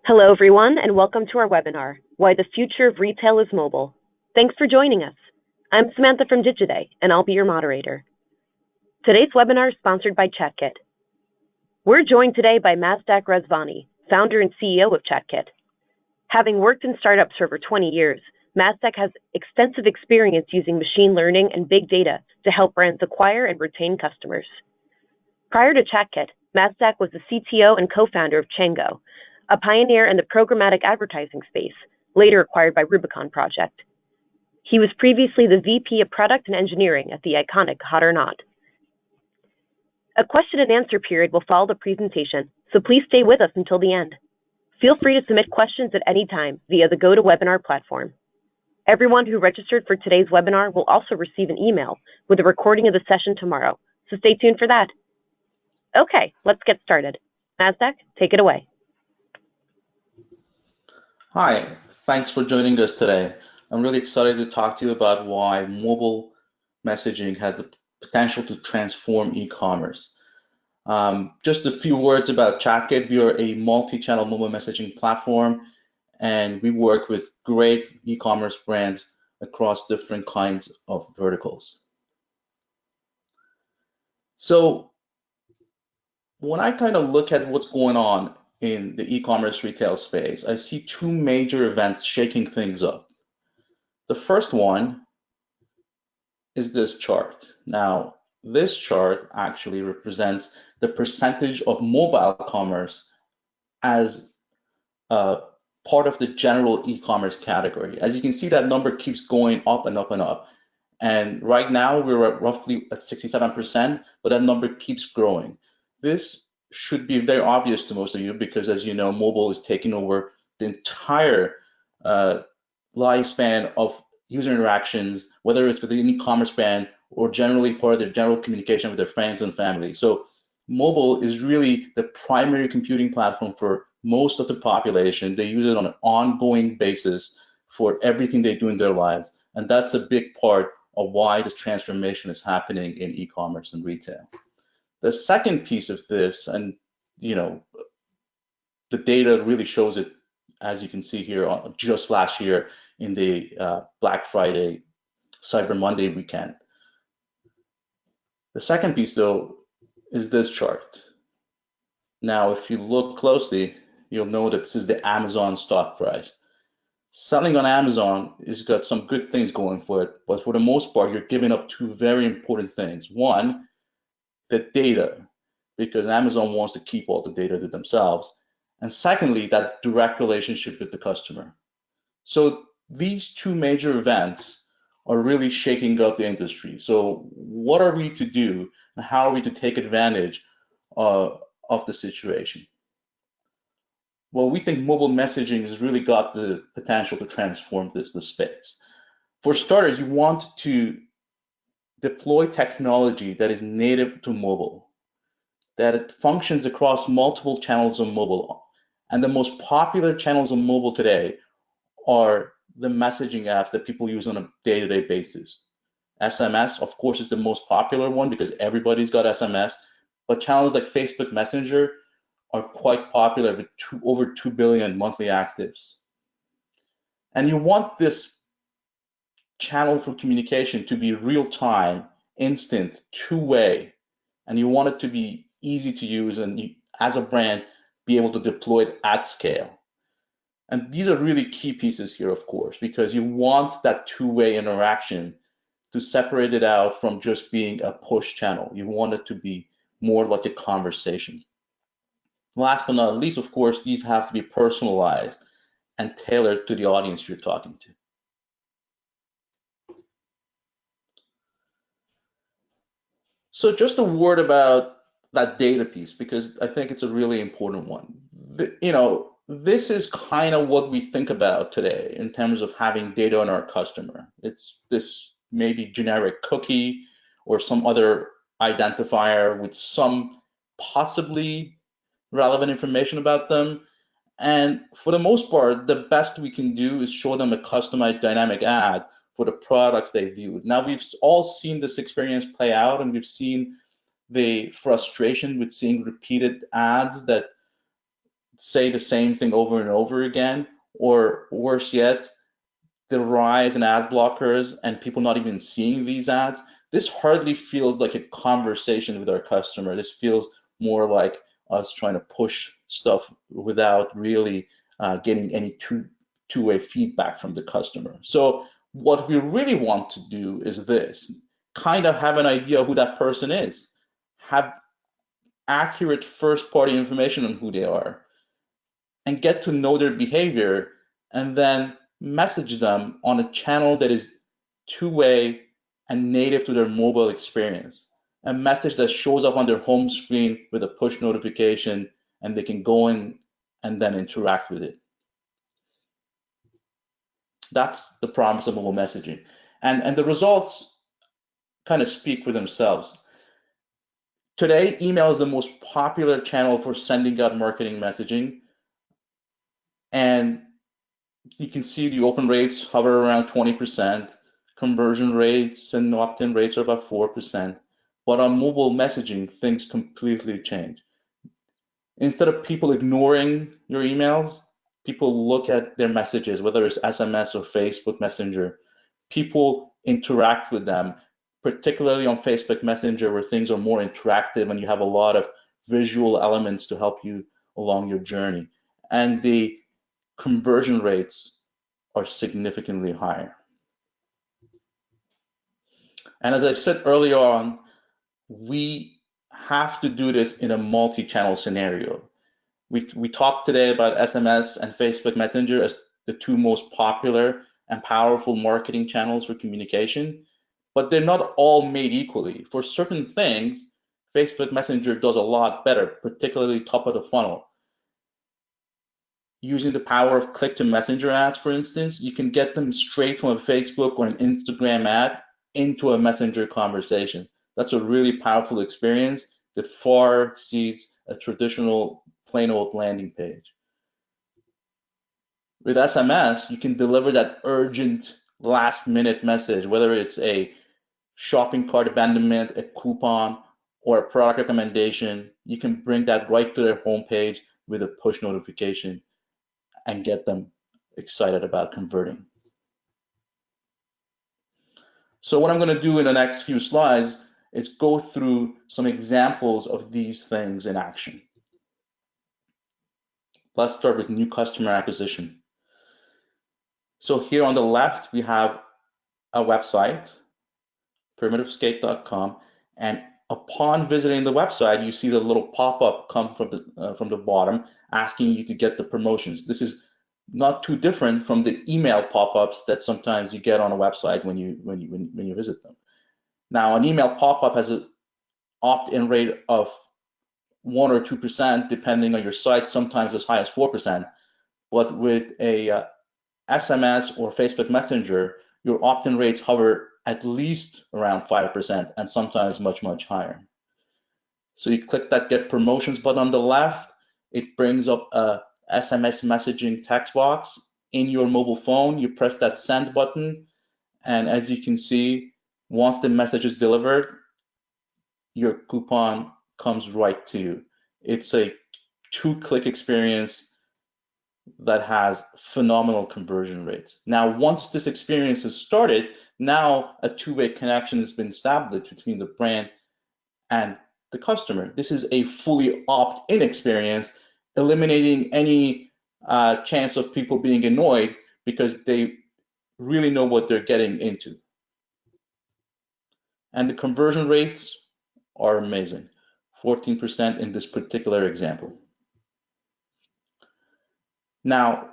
Hello, everyone, and welcome to our webinar, Why the Future of Retail is Mobile. Thanks for joining us. I'm Samantha from Digiday, and I'll be your moderator. Today's webinar is sponsored by Chatkit. We're joined today by Mazdak Razvani, founder and CEO of Chatkit. Having worked in startups for over 20 years, Mazdak has extensive experience using machine learning and big data to help brands acquire and retain customers. Prior to Chatkit, Mazdak was the CTO and co-founder of Chango, a pioneer in the programmatic advertising space, later acquired by Rubicon Project. He was previously the VP of Product and Engineering at the iconic Hot or Not. A question and answer period will follow the presentation, so please stay with us until the end. Feel free to submit questions at any time via the GoToWebinar platform. Everyone who registered for today's webinar will also receive an email with a recording of the session tomorrow, so stay tuned for that. Okay, let's get started. Mazdak, take it away. Hi, thanks for joining us today. I'm really excited to talk to you about why mobile messaging has the potential to transform e-commerce. Just a few words about Chatkit. We are a multi-channel mobile messaging platform, and we work with great e-commerce brands across different kinds of verticals. So when I kind of look at what's going on in the e-commerce retail space, I see two major events shaking things up. The first one is this chart. Now, this chart actually represents the percentage of mobile commerce as part of the general e-commerce category. As you can see, that number keeps going up and up and up. And right now, we're at roughly at 67%, but that number keeps growing. This should be very obvious to most of you because, as you know, mobile is taking over the entire lifespan of user interactions, whether it's with an e-commerce brand or generally part of their general communication with their friends and family. So mobile is really the primary computing platform for most of the population. They use it on an ongoing basis for everything they do in their lives. And that's a big part of why this transformation is happening in e-commerce and retail. The second piece of this, and the data really shows it, as you can see here, just last year in the Black Friday, Cyber Monday weekend. The second piece, though, is this chart. Now, if you look closely, you'll know that this is the Amazon stock price. Selling on Amazon has got some good things going for it, but for the most part, you're giving up two very important things. One, the data, because Amazon wants to keep all the data to themselves. And secondly, that direct relationship with the customer. So these two major events are really shaking up the industry. So what are we to do, and how are we to take advantage of the situation? Well, we think mobile messaging has really got the potential to transform the space. For starters, you want to deploy technology that is native to mobile, that it functions across multiple channels on mobile. And the most popular channels on mobile today are the messaging apps that people use on a day-to-day basis. SMS, of course, is the most popular one because everybody's got SMS, but channels like Facebook Messenger are quite popular with over 2 billion monthly actives. And you want this channel for communication to be real-time, instant, two-way, and you want it to be easy to use and you, as a brand, be able to deploy it at scale. And these are really key pieces here, of course, because you want that two-way interaction to separate it out from just being a push channel. You want it to be more like a conversation. Last but not least, of course, these have to be personalized and tailored to the audience you're talking to. So just a word about that data piece, because I think it's a really important one. This is kind of what we think about today in terms of having data on our customer. It's this maybe generic cookie or some other identifier with some possibly relevant information about them. And for the most part, the best we can do is show them a customized dynamic ad for the products they viewed. Now, we've all seen this experience play out, and we've seen the frustration with seeing repeated ads that say the same thing over and over again, or worse yet, the rise in ad blockers and people not even seeing these ads, this hardly feels like a conversation with our customer. This feels more like us trying to push stuff without really getting any two-way feedback from the customer. So what we really want to do is this, kind of have an idea of who that person is, have accurate first-party information on who they are, and get to know their behavior, and then message them on a channel that is two-way and native to their mobile experience. A message that shows up on their home screen with a push notification, and they can go in and then interact with it. That's the promise of mobile messaging. And the results kind of speak for themselves. Today, email is the most popular channel for sending out marketing messaging. And you can see the open rates hover around 20%. Conversion rates and opt-in rates are about 4%. But on mobile messaging, things completely change. Instead of people ignoring your emails, people look at their messages, whether it's SMS or Facebook Messenger. People interact with them, particularly on Facebook Messenger, where things are more interactive and you have a lot of visual elements to help you along your journey. And the conversion rates are significantly higher. And as I said earlier on, we have to do this in a multi-channel scenario. We talked today about SMS and Facebook Messenger as the two most popular and powerful marketing channels for communication, but they're not all made equally. For certain things, Facebook Messenger does a lot better, particularly top of the funnel. Using the power of click-to-messenger ads, for instance, you can get them straight from a Facebook or an Instagram ad into a messenger conversation. That's a really powerful experience that far exceeds a traditional plain old landing page. With SMS, you can deliver that urgent last-minute message, whether it's a shopping cart abandonment, a coupon, or a product recommendation. You can bring that right to their homepage with a push notification and get them excited about converting. So what I'm going to do in the next few slides is go through some examples of these things in action. Let's start with new customer acquisition. So here on the left, we have a website, primitiveskate.com, and upon visiting the website, you see the little pop-up come from the bottom asking you to get the promotions. This is not too different from the email pop-ups that sometimes you get on a website when you visit them. Now, an email pop-up has an opt-in rate of 1 or 2%, depending on your site, sometimes as high as 4%. But with a SMS or Facebook Messenger, your opt-in rates hover at least around 5% and sometimes much, much higher. So you click that Get Promotions button on the left, it brings up a SMS messaging text box in your mobile phone. You press that Send button, and as you can see, once the message is delivered, your coupon comes right to you. It's a two-click experience that has phenomenal conversion rates. Now, once this experience is started, now a two-way connection has been established between the brand and the customer. This is a fully opt-in experience, eliminating any chance of people being annoyed because they really know what they're getting into. And the conversion rates are amazing, 14% in this particular example. Now,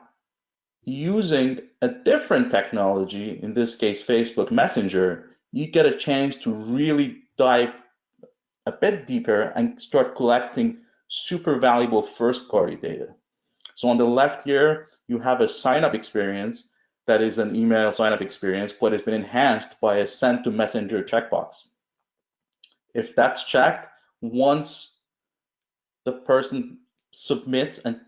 using a different technology, in this case Facebook Messenger, you get a chance to really dive a bit deeper and start collecting super valuable first-party data. So on the left here, you have a sign-up experience that is an email sign-up experience, but it's been enhanced by a send to messenger checkbox. If that's checked, once the person submits and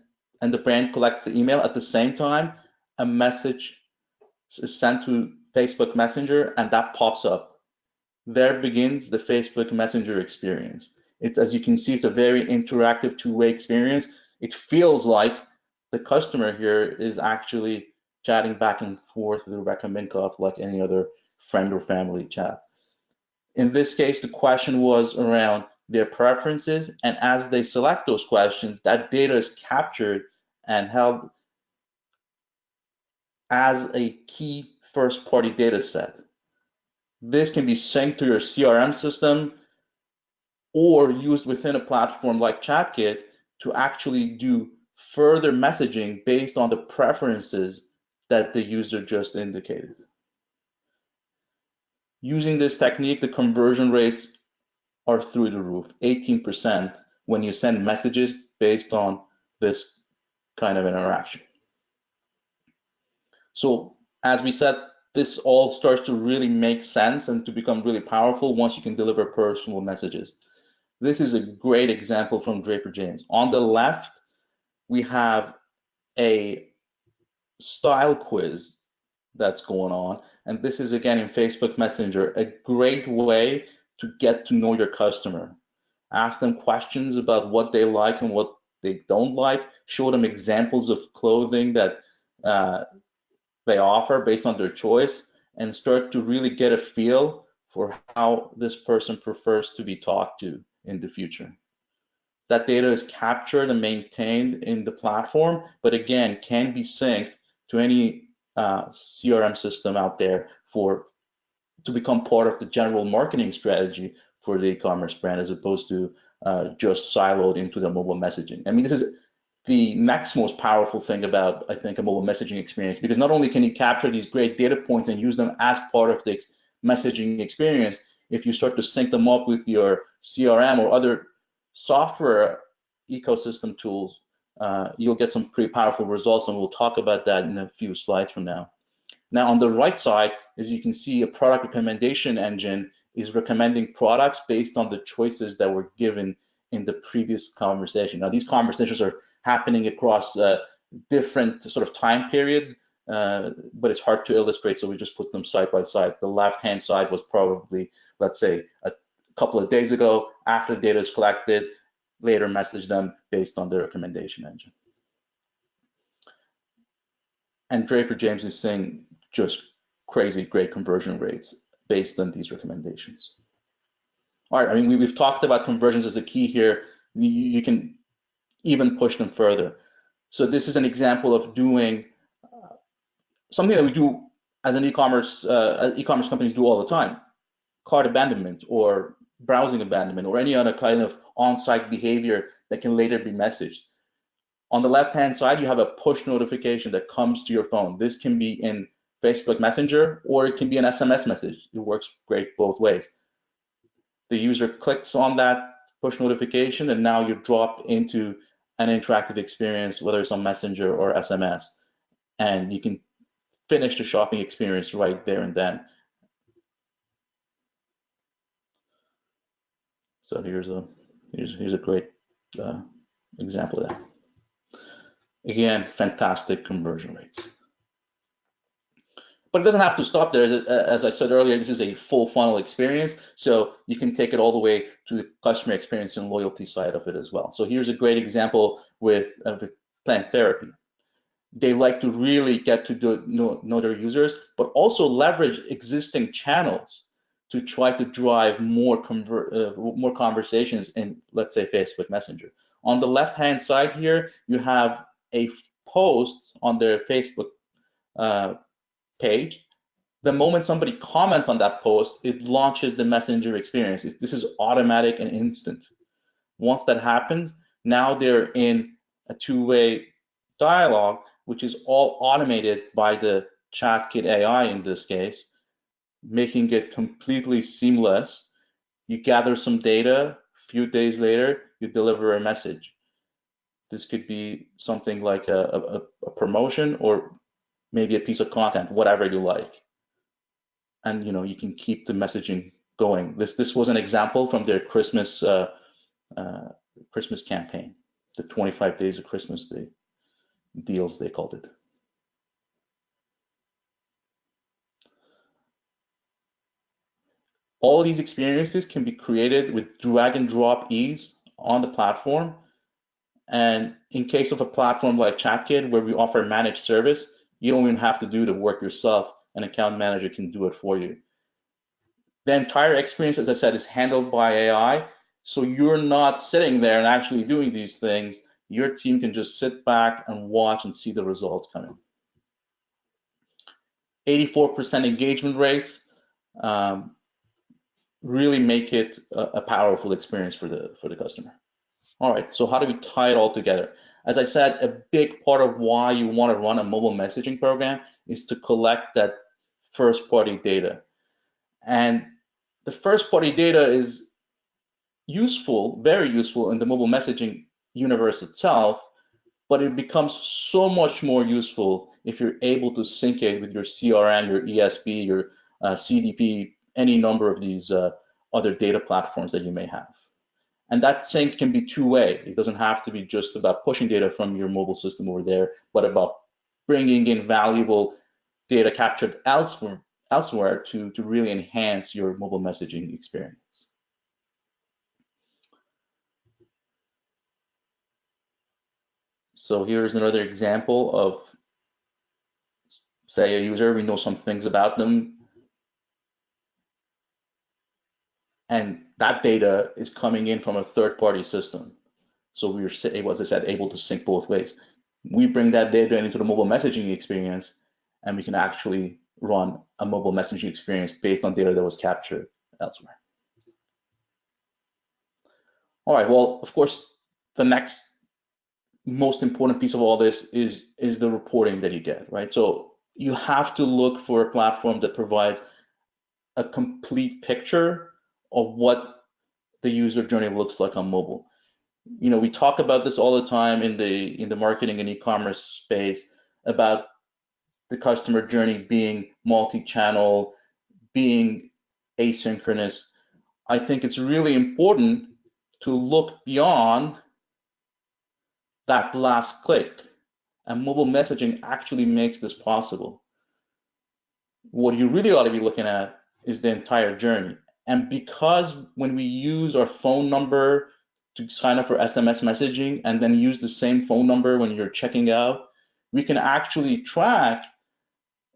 the brand collects the email, at the same time, a message is sent to Facebook Messenger and that pops up. There begins the Facebook Messenger experience. It's, as you can see, it's a very interactive two-way experience. it feels like the customer here is actually chatting back and forth with Rebecca Minkoff like any other friend or family chat. In this case, the question was around their preferences, and as they select those questions, that data is captured and held as a key first-party data set. This can be synced to your CRM system or used within a platform like Chatkit to actually do further messaging based on the preferences that the user just indicated. Using this technique, the conversion rates are through the roof, 18% when you send messages based on this kind of interaction. So as we said, this all starts to really make sense and to become really powerful once you can deliver personal messages. This is a great example from Draper James. On the left, we have a style quiz that's going on. And this is again in Facebook Messenger, a great way to get to know your customer. Ask them questions about what they like and what they don't like. Show them examples of clothing that they offer based on their choice, and start to really get a feel for how this person prefers to be talked to in the future. That data is captured and maintained in the platform, but again, can be synced to any CRM system out there to become part of the general marketing strategy for the e-commerce brand, as opposed to just siloed into the mobile messaging. I mean, this is the next most powerful thing about, I think, a mobile messaging experience, because not only can you capture these great data points and use them as part of the messaging experience, if you start to sync them up with your CRM or other software ecosystem tools, you'll get some pretty powerful results, and we'll talk about that in a few slides from now. Now, on the right side, as you can see, a product recommendation engine is recommending products based on the choices that were given in the previous conversation. Now, these conversations are happening across different sort of time periods, but it's hard to illustrate, so we just put them side by side. The left-hand side was probably, let's say, a couple of days ago, after the data is collected, later message them based on the recommendation engine. And Draper James is saying just crazy great conversion rates based on these recommendations. All right, I mean, we've talked about conversions as the key here. You can even push them further. So this is an example of doing something that we do as an e-commerce companies do all the time: cart abandonment or browsing abandonment or any other kind of on-site behavior that can later be messaged. On the left-hand side, you have a push notification that comes to your phone. This can be in Facebook Messenger, or it can be an SMS message. It works great both ways. The user clicks on that push notification, and now you're dropped into an interactive experience, whether it's on Messenger or SMS, and you can finish the shopping experience right there and then. So here's a great example of that. Again, fantastic conversion rates. But it doesn't have to stop there. As I said earlier, this is a full funnel experience, so you can take it all the way to the customer experience and loyalty side of it as well. So here's a great example with plant therapy. They like to really get to know their users, but also leverage existing channels to try to drive more conversations in, let's say, Facebook Messenger. On the left-hand side here, you have a post on their Facebook page. The moment somebody comments on that post, it launches the Messenger experience. This is automatic and instant. Once that happens, now they're in a two-way dialogue, which is all automated by the Chatkit AI in this case, making it completely seamless. You gather some data, a few days later, you deliver a message. This could be something like a promotion, or maybe a piece of content, whatever you like. And you can keep the messaging going. This was an example from their Christmas Christmas campaign, the 25 days of Christmas deals, they called it. All these experiences can be created with drag and drop ease on the platform, And in case of a platform like Chatkit, where we offer managed service, you don't even have to do the work yourself. An account manager can do it for you. The entire experience, as I said, is handled by AI. So you're not sitting there and actually doing these things. Your team can just sit back and watch and see the results coming. 84% engagement rates really make it a powerful experience for the customer. All right, so how do we tie it all together? As I said, a big part of why you want to run a mobile messaging program is to collect that first-party data. And the first-party data is useful, very useful in the mobile messaging universe itself, but it becomes so much more useful if you're able to sync it with your CRM, your ESP, your CDP, any number of these other data platforms that you may have. And that sync can be two-way. It doesn't have to be just about pushing data from your mobile system over there, but about bringing in valuable data captured elsewhere to really enhance your mobile messaging experience. So here's another example of, say, a user, we know some things about them, and that data is coming in from a third-party system. So we're able, as I said, able to sync both ways. We bring that data into the mobile messaging experience, and we can actually run a mobile messaging experience based on data that was captured elsewhere. All right, well, of course, the next most important piece of all this is the reporting that you get, right? So you have to look for a platform that provides a complete picture of what the user journey looks like on mobile. You know, we talk about this all the time in the marketing and e-commerce space about the customer journey being multi-channel, being asynchronous. I think it's really important to look beyond that last click, and mobile messaging actually makes this possible. What you really ought to be looking at is the entire journey. And because when we use our phone number to sign up for SMS messaging and then use the same phone number when you're checking out, we can actually track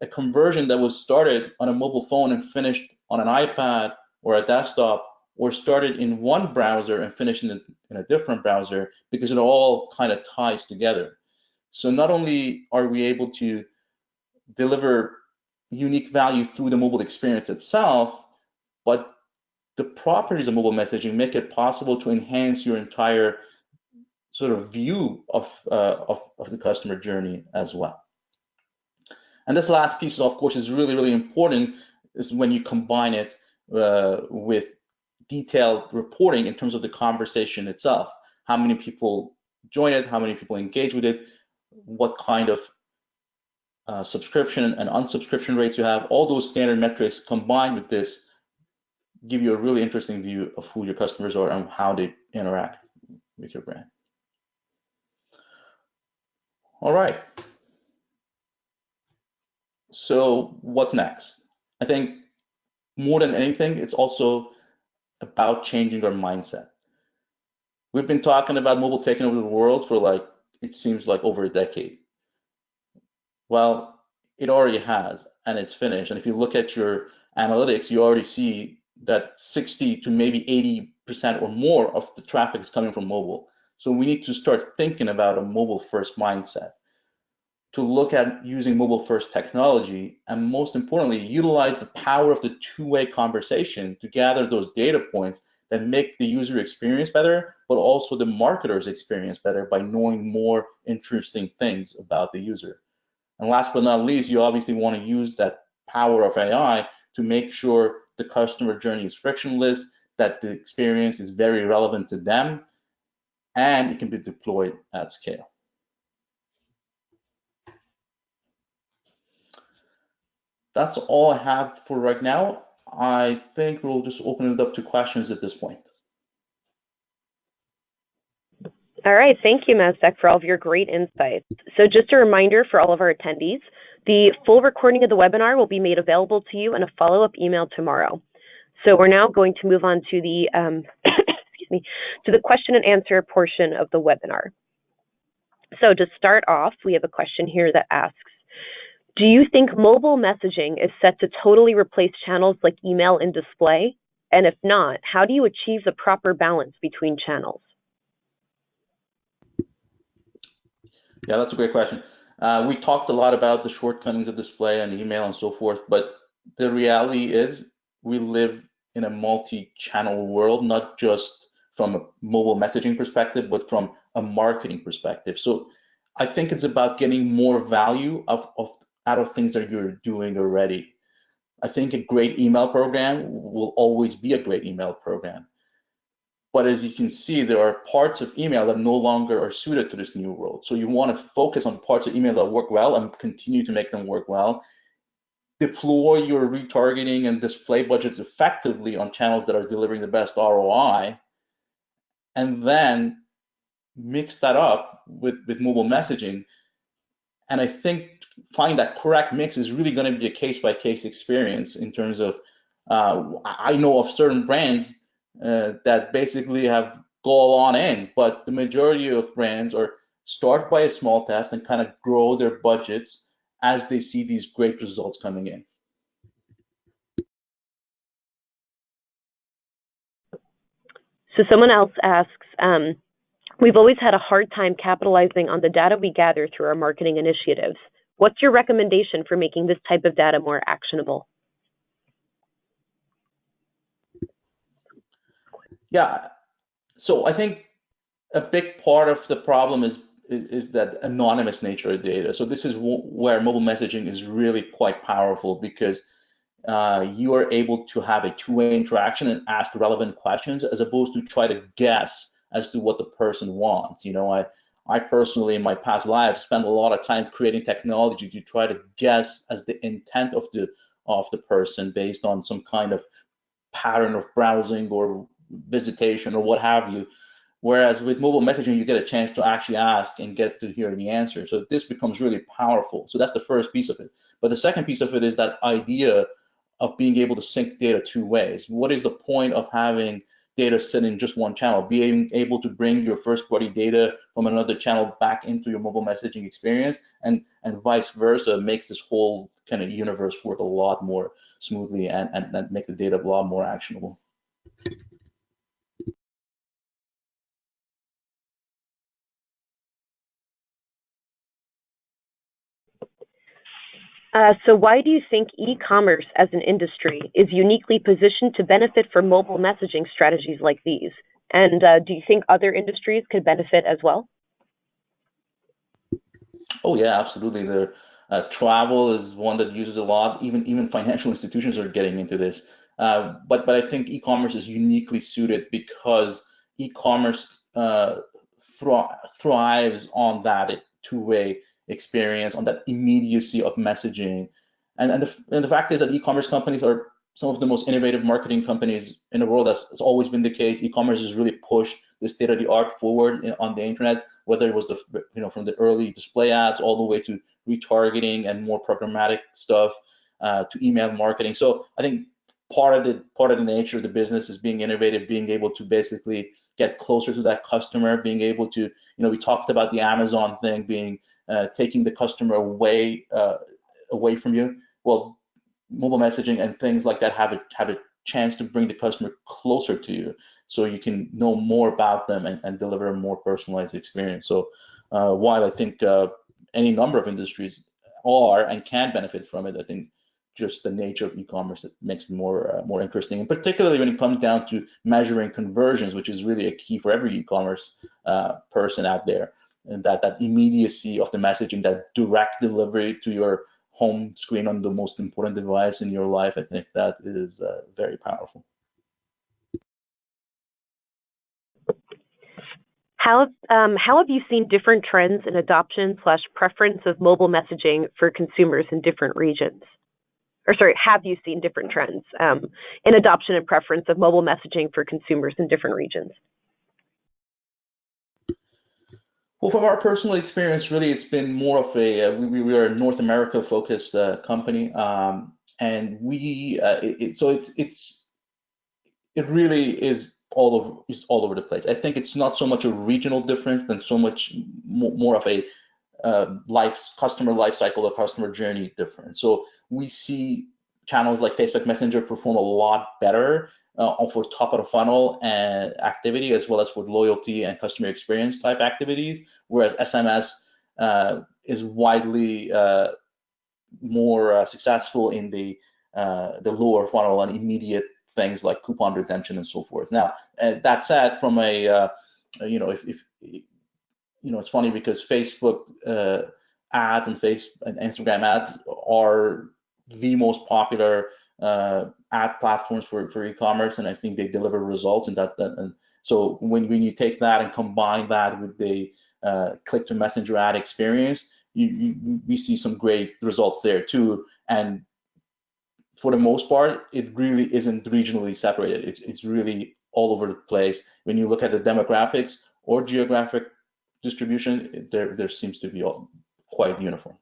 a conversion that was started on a mobile phone and finished on an iPad or a desktop, or started in one browser and finished in a different browser, because it all kind of ties together. So not only are we able to deliver unique value through the mobile experience itself, but the properties of mobile messaging make it possible to enhance your entire sort of view of the customer journey as well. And this last piece, of course, is really, really important, is when you combine it with detailed reporting in terms of the conversation itself. How many people join it, how many people engage with it, what kind of subscription and unsubscription rates you have. All those standard metrics combined with this give you a really interesting view of who your customers are and how they interact with your brand. All right. So what's next? I think more than anything, it's also about changing our mindset. We've been talking about mobile taking over the world for, like, it seems like over a decade. Well, it already has, and it's finished. And if you look at your analytics, you already see that 60 to maybe 80% or more of the traffic is coming from mobile. So we need to start thinking about a mobile first mindset, to look at using mobile first technology, and most importantly, utilize the power of the two-way conversation to gather those data points that make the user experience better, but also the marketer's experience better by knowing more interesting things about the user. And last but not least, you obviously want to use that power of AI to make sure the customer journey is frictionless, that the experience is very relevant to them, and it can be deployed at scale. That's all I have for right now. I think we'll just open it up to questions at this point. All right, thank you, Mazdak, for all of your great insights. So just a reminder for all of our attendees, the full recording of the webinar will be made available to you in a follow-up email tomorrow. So we're now going to move on to the excuse me, to the question and answer portion of the webinar. So to start off, we have a question here that asks, do you think mobile messaging is set to totally replace channels like email and display? And if not, how do you achieve the proper balance between channels? Yeah, that's a great question. We talked a lot about the shortcomings of display and email and so forth, but the reality is we live in a multi-channel world, not just from a mobile messaging perspective, but from a marketing perspective. So I think it's about getting more value out of things that you're doing already. I think a great email program will always be a great email program. But as you can see, there are parts of email that no longer are suited to this new world. So you want to focus on parts of email that work well and continue to make them work well. Deploy your retargeting and display budgets effectively on channels that are delivering the best ROI, and then mix that up with mobile messaging. And I think finding that correct mix is really going to be a case-by-case experience in terms of, I know of certain brands that basically have go all on in, but the majority of brands are start by a small test and kind of grow their budgets as they see these great results coming in. So someone else asks, we've always had a hard time capitalizing on the data we gather through our marketing initiatives. What's your recommendation for making this type of data more actionable? Yeah, so I think a big part of the problem is that anonymous nature of data. So this is where mobile messaging is really quite powerful, because you are able to have a two-way interaction and ask relevant questions as opposed to try to guess as to what the person wants. I personally in my past life spent a lot of time creating technology to try to guess as the intent of the person based on some kind of pattern of browsing or visitation or what have you. Whereas with mobile messaging, you get a chance to actually ask and get to hear the answer. So this becomes really powerful. So that's the first piece of it. But the second piece of it is that idea of being able to sync data two ways. What is the point of having data sit in just one channel? Being able to bring your first party data from another channel back into your mobile messaging experience and vice versa makes this whole kind of universe work a lot more smoothly and make the data a lot more actionable. So why do you think e-commerce as an industry is uniquely positioned to benefit from mobile messaging strategies like these? And do you think other industries could benefit as well? Oh yeah, absolutely. The travel is one that uses a lot. Even financial institutions are getting into this. But I think e-commerce is uniquely suited because e-commerce thrives on that two-way experience, on that immediacy of messaging, and the fact is that e-commerce companies are some of the most innovative marketing companies in the world. That's always been the case. E-commerce has really pushed the state of the art forward on the internet, whether it was from the early display ads all the way to retargeting and more programmatic stuff to email marketing. So I think part of the nature of the business is being innovative, being able to basically get closer to that customer, being able to, we talked about the Amazon thing being taking the customer away from you. Well, mobile messaging and things like that have a chance to bring the customer closer to you, so you can know more about them and deliver a more personalized experience. So while I think any number of industries are and can benefit from it, I think just the nature of e-commerce makes it more interesting, and particularly when it comes down to measuring conversions, which is really a key for every e-commerce person out there, and that immediacy of the messaging, that direct delivery to your home screen on the most important device in your life. I think that is very powerful. How have you seen different trends in adoption / preference of mobile messaging for consumers in different regions? Or sorry, have you seen different trends in adoption and preference of mobile messaging for consumers in different regions? Well, from our personal experience, really, it's been more of we are a North America focused company, and we so it really is all over the place. I think it's not so much a regional difference than so much more of a customer life cycle or customer journey difference. So we see channels like Facebook Messenger perform a lot better for top of the funnel and activity, as well as for loyalty and customer experience type activities, whereas SMS is widely more successful in the lower funnel and immediate things like coupon redemption and so forth. Now, that said, from a if it's funny because Facebook ads and Instagram ads are the most popular ad platforms for e-commerce, and I think they deliver results. And so when you take that and combine that with the click to messenger ad experience, we see some great results there too. And for the most part, it really isn't regionally separated. It's really all over the place. When you look at the demographics or geographic distribution, there seems to be quite uniform.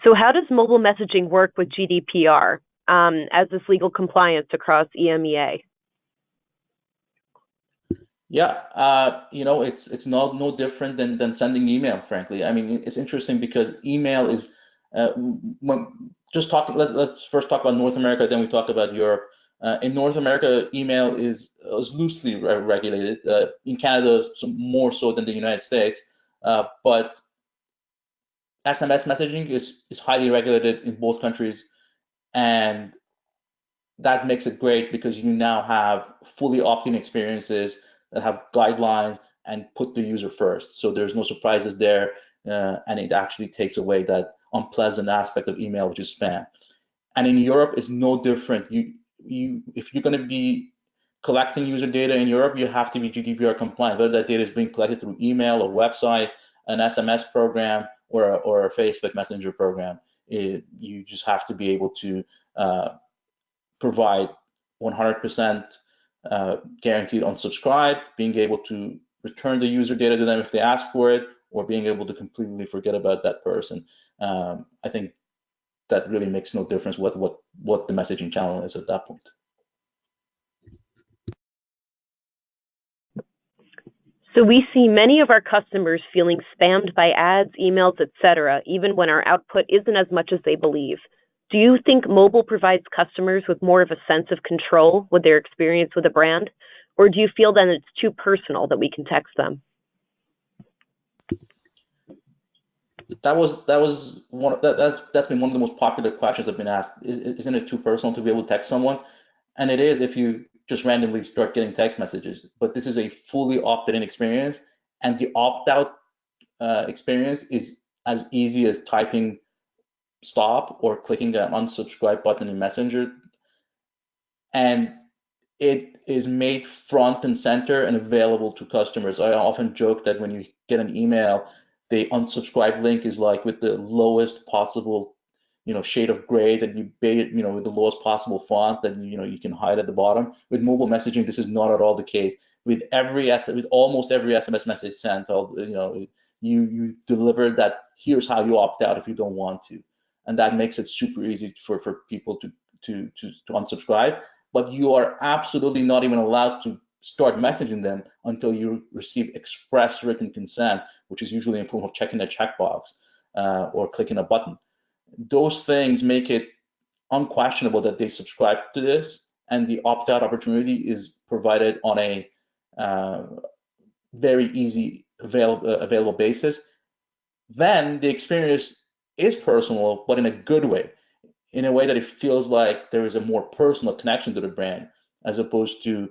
So how does mobile messaging work with GDPR as this legal compliance across EMEA? Yeah, it's no different than sending email, frankly. I mean, it's interesting because email is let's first talk about North America, then we talk about Europe. In North America, email is loosely regulated. In Canada, more so than the United States, but SMS messaging is highly regulated in both countries, and that makes it great because you now have fully opt-in experiences that have guidelines and put the user first. So there's no surprises there, and it actually takes away that unpleasant aspect of email, which is spam. And in Europe, it's no different. If you're going to be collecting user data in Europe, you have to be GDPR compliant, whether that data is being collected through email or website, an SMS program, or a Facebook Messenger program. You just have to be able to provide 100% guaranteed unsubscribe, being able to return the user data to them if they ask for it, or being able to completely forget about that person. I think that really makes no difference what the messaging channel is at that point. So we see many of our customers feeling spammed by ads, emails, etc., even when our output isn't as much as they believe. Do you think mobile provides customers with more of a sense of control with their experience with a brand, or do you feel that it's too personal that we can text them? That's been one of the most popular questions I've been asked. Isn't it too personal to be able to text someone? And it is if you just randomly start getting text messages. But this is a fully opted-in experience, and the opt-out experience is as easy as typing stop or clicking the unsubscribe button in Messenger, and it is made front and center and available to customers. I often joke that when you get an email, the unsubscribe link is like with the lowest possible shade of gray that you with the lowest possible font that you can hide at the bottom. With mobile messaging, this is not at all the case. With almost every SMS message sent, you deliver that here's how you opt out if you don't want to, and that makes it super easy for people to unsubscribe. But you are absolutely not even allowed to start messaging them until you receive express written consent, which is usually in form of checking a checkbox or clicking a button. Those things make it unquestionable that they subscribe to this, and the opt-out opportunity is provided on a very easy available basis. Then the experience is personal, but in a good way, in a way that it feels like there is a more personal connection to the brand, as opposed to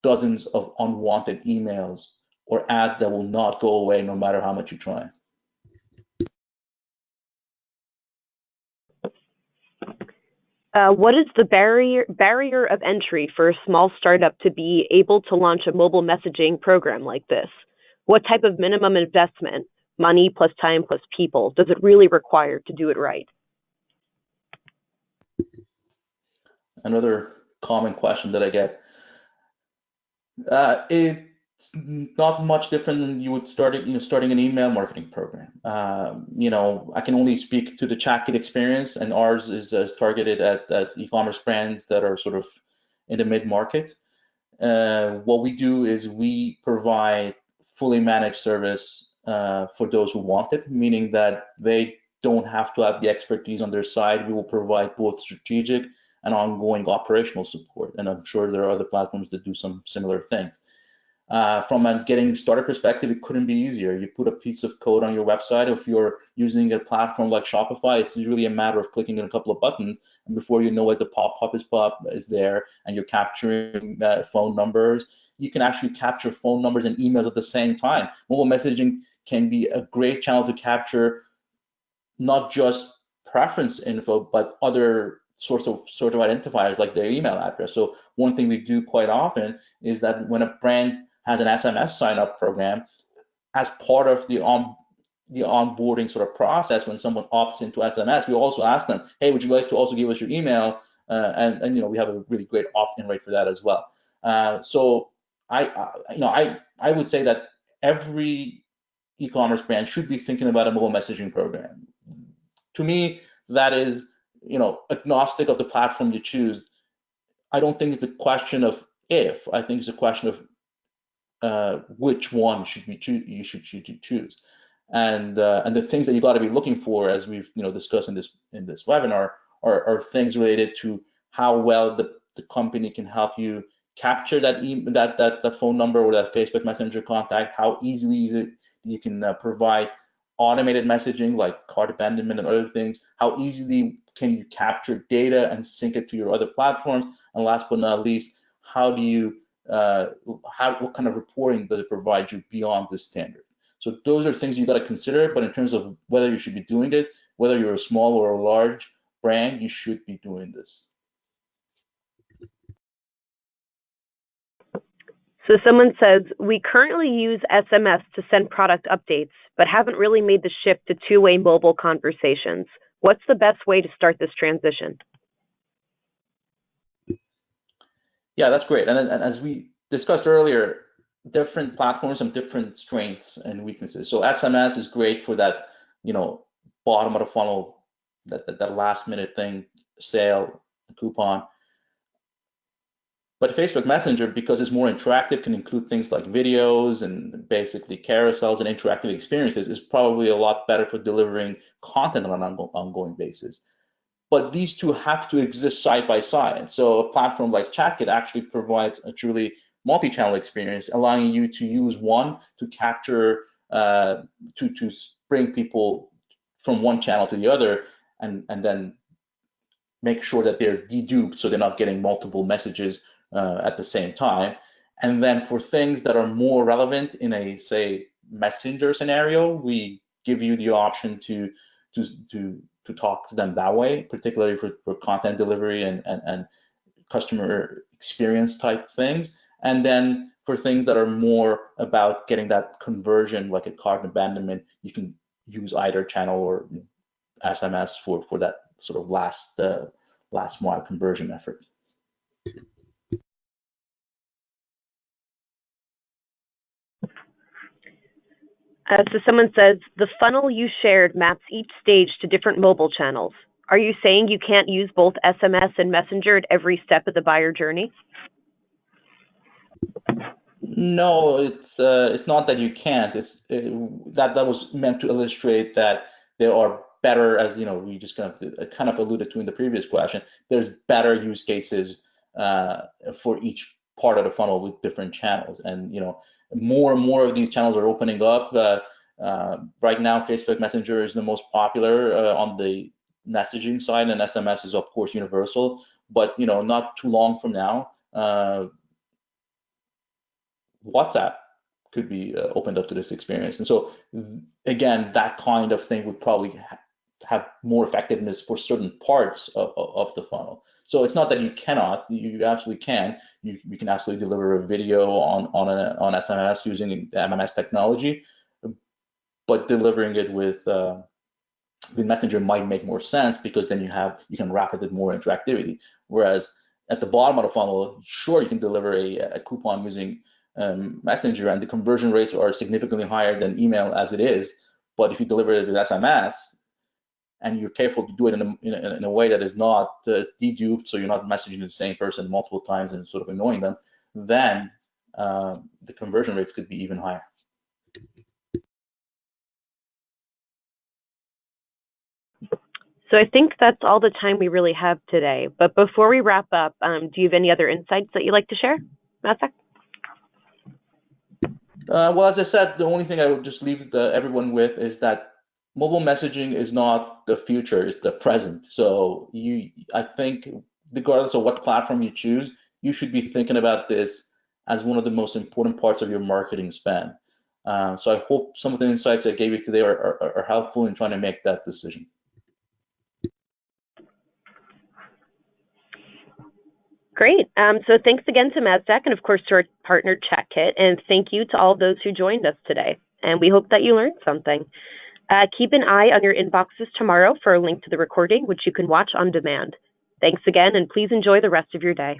dozens of unwanted emails or ads that will not go away no matter how much you try. What is the barrier of entry for a small startup to be able to launch a mobile messaging program like this? What type of minimum investment, money plus time plus people, does it really require to do it right? Another common question that I get. it's not much different than you would starting an email marketing program. I can only speak to the Chatkit experience, and ours is targeted at e-commerce brands that are sort of in the mid-market. What we do is we provide fully managed service for those who want it, meaning that they don't have to have the expertise on their side. We will provide both strategic and ongoing operational support, and I'm sure there are other platforms that do some similar things. From a getting started perspective, it couldn't be easier. You put a piece of code on your website. If you're using a platform like Shopify, it's really a matter of clicking on a couple of buttons, and before you know it, the pop-up is there, and you're capturing phone numbers. You can actually capture phone numbers and emails at the same time. Mobile messaging can be a great channel to capture not just preference info, but other sorts of identifiers like their email address. So one thing we do quite often is that when a brand has an SMS sign-up program, as part of the onboarding sort of process, when someone opts into SMS, we also ask them, hey, would you like to also give us your email? And we have a really great opt-in rate for that as well. So I would say that every e-commerce brand should be thinking about a mobile messaging program. To me, that is, agnostic of the platform you choose. I don't think it's a question of if. I think it's a question of which one you should choose, and the things that you got to be looking for, as we've discussed in this webinar, are things related to how well the company can help you capture that phone number or that Facebook Messenger contact, how easily is it you can provide automated messaging like cart abandonment and other things, how easily can you capture data and sync it to your other platforms, and last but not least, how do you what kind of reporting does it provide you beyond the standard? So those are things you got to consider, but in terms of whether you should be doing it, whether you're a small or a large brand, you should be doing this. So someone says, we currently use SMS to send product updates, but haven't really made the shift to two-way mobile conversations. What's the best way to start this transition? Yeah, that's great. And as we discussed earlier, different platforms have different strengths and weaknesses. So SMS is great for that, bottom of the funnel, that last minute thing, sale, coupon. But Facebook Messenger, because it's more interactive, can include things like videos and basically carousels and interactive experiences, is probably a lot better for delivering content on an ongoing basis. But these two have to exist side by side. So a platform like Chatkit actually provides a truly multi-channel experience, allowing you to use one to capture, to bring people from one channel to the other, and then make sure that they're deduped so they're not getting multiple messages at the same time. And then for things that are more relevant in a, say, messenger scenario, we give you the option to talk to them that way, particularly for content delivery and customer experience type things. And then for things that are more about getting that conversion, like a cart abandonment, you can use either channel or SMS for that sort of last mile conversion effort. So someone says, the funnel you shared maps each stage to different mobile channels. Are you saying you can't use both SMS and Messenger at every step of the buyer journey? No, it's not that you can't. That was meant to illustrate that there are better, as we just kind of alluded to in the previous question. There's better use cases for each part of the funnel with different channels, and more and more of these channels are opening up. Right now, Facebook Messenger is the most popular on the messaging side, and SMS is of course universal. But not too long from now, WhatsApp could be opened up to this experience. And so again, that kind of thing would probably have more effectiveness for certain parts of the funnel. So it's not that you cannot, you absolutely can. You can absolutely deliver a video on SMS using MMS technology, but delivering it with Messenger might make more sense, because then you can wrap it with more interactivity. Whereas at the bottom of the funnel, sure, you can deliver a coupon using Messenger, and the conversion rates are significantly higher than email as it is. But if you deliver it with SMS, and you're careful to do it in a way that is not deduped, so you're not messaging the same person multiple times and sort of annoying them, then the conversion rates could be even higher. So I think that's all the time we really have today. But before we wrap up, do you have any other insights that you'd like to share, Matzak? Well, as I said, the only thing I would just leave everyone with is that mobile messaging is not the future, it's the present. So I think regardless of what platform you choose, you should be thinking about this as one of the most important parts of your marketing spend. So I hope some of the insights I gave you today are helpful in trying to make that decision. Great. So thanks again to Matzak and, of course, to our partner Chatkit. And thank you to all those who joined us today. And we hope that you learned something. Keep an eye on your inboxes tomorrow for a link to the recording, which you can watch on demand. Thanks again, and please enjoy the rest of your day.